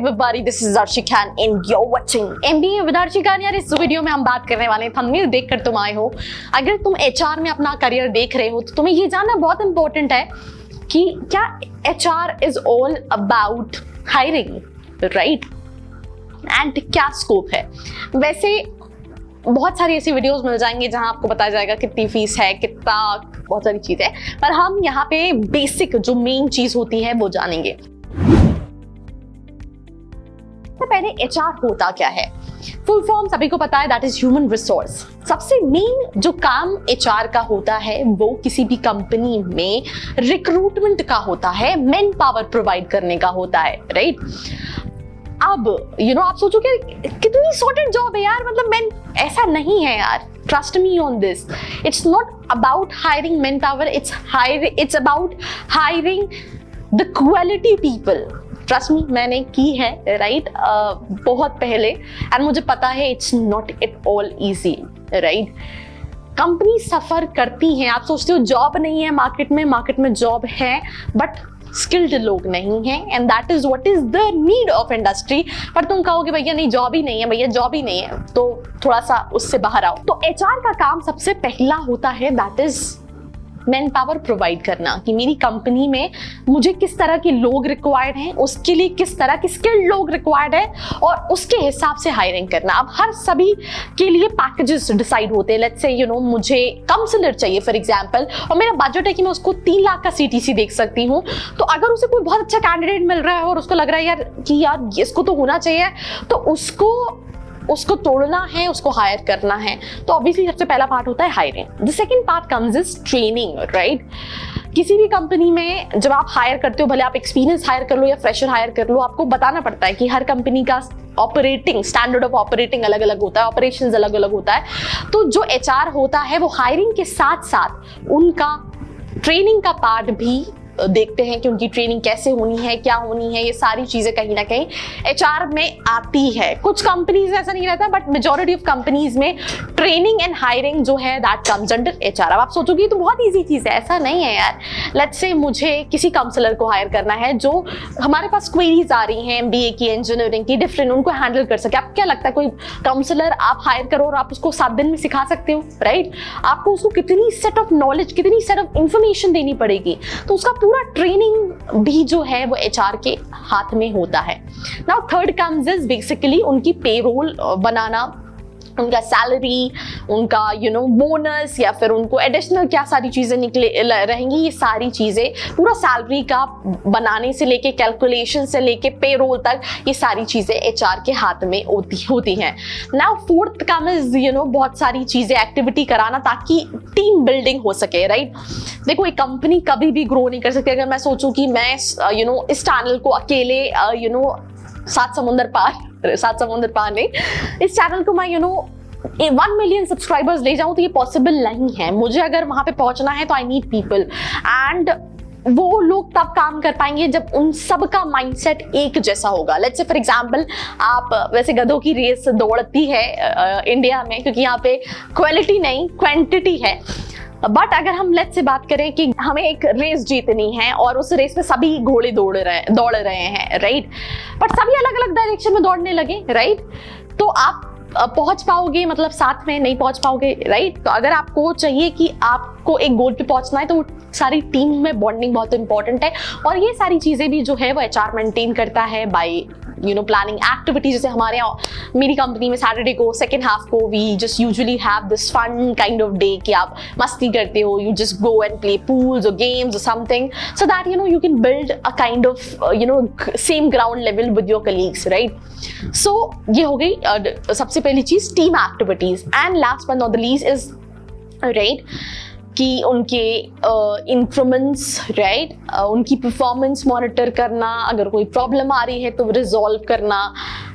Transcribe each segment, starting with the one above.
everybody, this is Arshika and you're watching MBA with Arshika। यार इस video में हम बात करने वाले हैं, थंबनेल देखकर तुम आए हो। अगर तुम HR में अपना करियर देख रहे हो तो तुम्हें ये जानना बहुत इंपॉर्टेंट है कि क्या HR is all about hiring, right? And क्या स्कोप है। वैसे बहुत सारी ऐसी वीडियोस मिल जाएंगे जहां आपको बताया जाएगा कितनी फीस है, कितना, बहुत सारी चीजें, पर हम यहाँ पे बेसिक जो मेन चीज होती है वो जानेंगे। पहले HR होता क्या है? फुल फॉर्म सभी को पता है, दैट इज ह्यूमन रिसोर्स। सबसे मेन जो काम HR का होता है वो किसी भी कंपनी में रिक्रूटमेंट का होता है, मैन पावर प्रोवाइड करने का होता है, राइट? अब आप सोचोगे कितनी सॉर्टेड जॉब है यार, मतलब मैन, ऐसा नहीं है यार। Trust me on this, it's not about hiring man power, it's about hiring the quality people. Trust me, मैंने की है, राइट? बहुत पहले, एंड मुझे पता है it's not at all easy, right? Company suffer करती हैं। आप सोचते हो जॉब नहीं है मार्केट में जॉब है, बट स्किल्ड लोग नहीं हैं, and that is what is the need of industry. पर तुम कहोगे भैया नहीं, जॉब ही नहीं है, भैया जॉब ही नहीं है, तो थोड़ा सा उससे बाहर आओ। तो HR का काम सबसे पहला होता है, that is man power provide करना, कि मेरी कंपनी में मुझे किस तरह के लोग रिक्वायर्ड हैं, उसके लिए किस तरह के स्किल्ड लोग रिक्वायर्ड है, और उसके हिसाब से हायरिंग करना। अब हर सभी के लिए पैकेजेस डिसाइड होते हैं। लेट्स से मुझे काउंसलर चाहिए फॉर एग्जांपल, और मेरा बजट है कि मैं उसको 3 लाख का CTC देख सकती हूँ। तो अगर उसे कोई बहुत अच्छा कैंडिडेट मिल रहा है और उसको लग रहा है यार इसको तो होना चाहिए, तो उसको तोड़ना है, उसको हायर करना है। तो ऑब्वियसली सबसे पहला पार्ट होता है hiring. The second part comes is training, right? किसी भी कंपनी में जब आप हायर करते हो, भले आप एक्सपीरियंस हायर कर लो या फ्रेशर हायर कर लो, आपको बताना पड़ता है कि हर कंपनी का ऑपरेटिंग स्टैंडर्ड ऑफ ऑपरेटिंग अलग अलग होता है, ऑपरेशंस अलग अलग होता है। तो जो HR होता है वो हायरिंग के साथ साथ उनका ट्रेनिंग का पार्ट भी देखते हैं कि उनकी ट्रेनिंग कैसे होनी है, क्या होनी है। ये सारी चीजें कहीं ना कहीं HR में आती है। कुछ कंपनीज ऐसा नहीं रहता, बट मेजॉरिटी ऑफ कंपनीज में ट्रेनिंग एंड हायरिंग जो है दैट कम्स अंडर HR। अब आप सोचोगे तो बहुत इजी चीज है, ऐसा नहीं है यार। लेट्स से मुझे किसी काउंसलर को हायर करना है, जो हमारे पास क्वेरीज आ रही हैं MBA की, इंजीनियरिंग की, डिफरेंट, उनको हैंडल कर सके। आपको क्या लगता है कोई काउंसलर आप हायर करो और आप उसको 7 दिन में सिखा सकते हो, राइट? आपको उसको कितनी सेट ऑफ नॉलेज, कितनी सेट ऑफ इंफॉर्मेशन देनी पड़ेगी, तो उसका पूरा ट्रेनिंग भी जो है वो HR के हाथ में होता है। Now third comes is basically उनकी पेरोल बनाना, उनका सैलरी, उनका बोनस, या फिर उनको एडिशनल क्या सारी चीजें निकले रहेंगी, ये सारी चीजें, पूरा सैलरी का बनाने से लेके कैलकुलेशन से लेके पेरोल तक, ये सारी चीजें HR के हाथ में होती हैं। नाउ फोर्थ काम इज बहुत सारी चीजें, एक्टिविटी कराना, ताकि टीम बिल्डिंग हो सके, राइट? देखो, एक कंपनी कभी भी ग्रो नहीं कर सकती अगर मैं सोचूं कि मैं इस चैनल को अकेले सात समुंदर पार नहीं, इस चैनल को मैं 1 मिलियन सब्सक्राइबर्स ले जाऊं, तो ये पॉसिबल नहीं है। मुझे अगर वहां पे पहुंचना है तो आई नीड पीपल, एंड वो लोग तब काम कर पाएंगे जब उन सब का माइंडसेट एक जैसा होगा। लेट्स से फॉर एग्जांपल, आप वैसे गधों की रेस दौड़ती है इंडिया में, क्योंकि यहाँ पे क्वालिटी नहीं क्वांटिटी है। बट अगर हम लेट्स से बात करें कि हमें एक रेस जीतनी है और उस रेस में सभी घोड़े दौड़ रहे हैं, राइट? बट सभी अलग अलग डायरेक्शन में दौड़ने लगे, राइट? तो आप पहुंच पाओगे, मतलब साथ में नहीं पहुंच पाओगे, राइट? तो अगर आपको चाहिए कि आपको एक गोल पे पहुंचना है, तो सारी टीम में बॉन्डिंग बहुत इंपॉर्टेंट है, और ये सारी चीजें भी जो है वो HR मेंटेन करता है बाय प्लानिंग एक्टिविटी। जैसे हमारे यहाँ, मेरी कंपनी में सैटरडे को सेकेंड हाफ को we just usually have this fun kind of day, कि आप मस्ती करते हो, you just go and play pools और गेम्स और something, so that you can build a kind of same ground level with your colleagues, right? So ये हो गई सबसे पहली चीज, team activities. And last but not the least is, right, कि उनके इंक्रीमेंट्स, राइट, उनकी परफॉर्मेंस मॉनिटर करना, अगर कोई प्रॉब्लम आ रही है तो रिजॉल्व करना,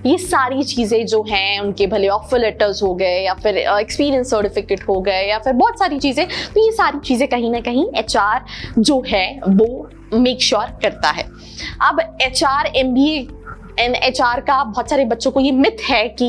ये सारी चीज़ें जो हैं, उनके भले ऑफर लेटर्स हो गए या फिर एक्सपीरियंस सर्टिफिकेट हो गए या फिर बहुत सारी चीज़ें, तो ये सारी चीज़ें कहीं ना कहीं HR जो है वो मेक श्योर करता है। अब HR MBA इन एचआर का बहुत सारे बच्चों को ये मिथ है कि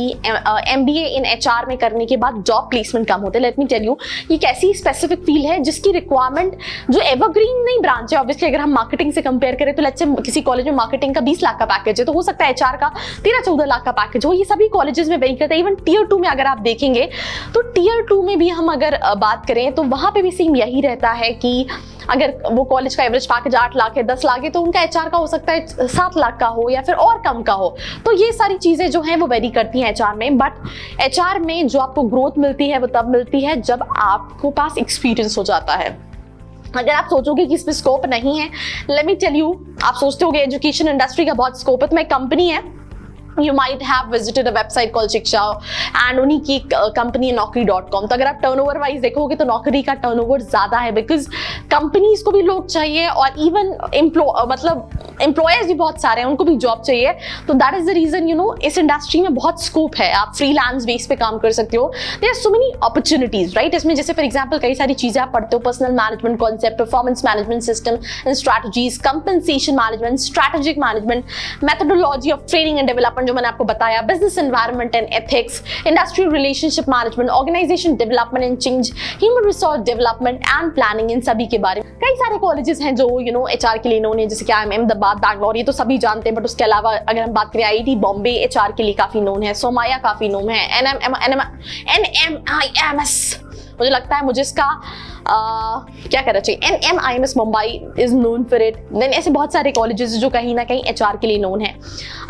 एमबीए इन एचआर में करने के बाद जॉब प्लेसमेंट कम होते हैं। लेट मी टेल यू, ये कैसी स्पेसिफिक फील्ड है जिसकी रिक्वायरमेंट जो एवरग्रीन नहीं ब्रांच है। ऑब्वियसली अगर हम मार्केटिंग से कंपेयर करें तो लेट्स से किसी कॉलेज में मार्केटिंग का 20 लाख का पैकेज है, तो हो सकता है एचआर का 13-14 लाख का पैकेज हो। ये सभी कॉलेजेस में वेरी करता है। इवन टियर 2 में अगर आप देखेंगे तो टियर 2 में भी हम अगर बात करें तो वहां पे भी सेम यही रहता है कि अगर वो कॉलेज का एवरेज पैकेज 8 लाख है, 10 लाख है, तो उनका एचआर का हो सकता है 7 लाख का हो या फिर और कम का हो। तो ये सारी चीजें जो हैं वो वेरी करती हैं एचआर में। बट एचआर में जो आपको ग्रोथ मिलती है वो तब मिलती है जब आपको पास एक्सपीरियंस हो जाता है। अगर आप सोचोगे कि इसमें स्कोप नहीं है, लेट मी टेल यू, आप सोचते होगे एजुकेशन इंडस्ट्री का बहुत स्कोप है, तो एक कंपनी है, You might have visited a website called शिक्षा and उन्हीं की कंपनी है naukri.com। तो अगर आप टर्नओवर वाइज देखोगे तो नौकरी का टर्नओवर ज्यादा है, बिकॉज कंपनीज को भी लोग चाहिए और इवन मतलब एम्प्लॉयर्स भी बहुत सारे हैं, उनको भी जॉब चाहिए। तो that is the reason you know इस इंडस्ट्री में बहुत स्कोप है, आप फ्रीलांस बेस पे काम कर सकते हो। There are so many opportunities right. इसमें जैसे फॉर एग्जांपल कई सारी चीजें आप पढ़ते हो, personal management concept, performance management system and strategies, compensation management, strategic management, methodology of training and development जो मैंने आपको बताया, business environment and ethics, industrial relationship management, organisation development and change, human resource development and planning, इन सभी के बारे में। कई सारे कॉलेजेस हैं जो यू नो एचआर के लिए नोन है, जैसे कि IIM अहमदाबाद, बैंगलोर, ये तो सभी जानते हैं। बट उसके अलावा अगर हम बात करें IIT बॉम्बे एचआर के लिए काफी नोन है, सोमाया काफी नोन है, NMIMS मुझे लगता है मुझे इसका क्या कहना चाहिए, NMIMS Mumbai is known for it. Then ऐसे बहुत सारे कॉलेजेस जो कहीं ना कहीं एचआर के लिए नोन है।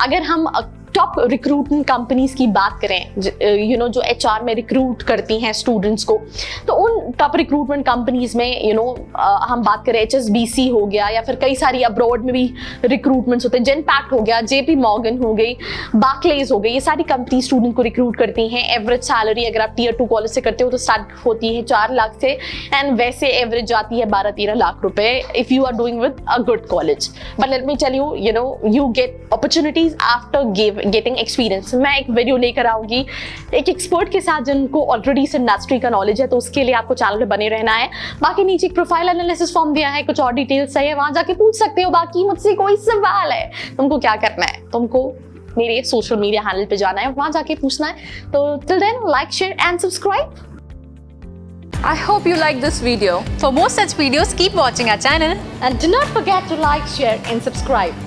अगर हम टॉप रिक्रूटमेंट कंपनीज की बात करें यू नो जो एचआर में रिक्रूट करती हैं स्टूडेंट्स को, तो उन टॉप रिक्रूटमेंट कंपनीज में यू नो हम बात करें HSBC हो गया, या फिर कई सारी अब्रॉड में भी रिक्रूटमेंट्स होते हैं, जेनपैक्ट हो गया, JP मॉर्गन हो गई, बार्कलेज हो गई, ये सारी कंपनी स्टूडेंट को रिक्रूट करती हैं। एवरेज सैलरी अगर आप टियर 2 कॉलेज से करते हो तो स्टार्ट होती है 4 लाख से, एंड वैसे एवरेज जाती है 12-13 लाख रुपए if you are doing with a good college. But let me tell you, you know you get opportunities after getting experience. मैं एक वीडियो लेकर आऊंगी एक एक्सपर्ट के साथ जिनको ऑलरेडी इस इंडस्ट्री का नॉलेज है, तो उसके लिए आपको चैनल पे बने रहना है। बाकी नीचे एक प्रोफाइल एनालिसिस फॉर्म दिया है, कुछ और डिटेल्स चाहिए वहां जाके पूछ सकते हो। बाकी मुझसे कोई सवाल है, तुमको क्या करना है, तुमको मेरे सोशल मीडिया हैंडल पे जाना है, वहां जाके पूछना है। तो till then like, share and subscribe. I hope you like this video. For more such videos, keep watching our channel. And do not forget to like, share and subscribe.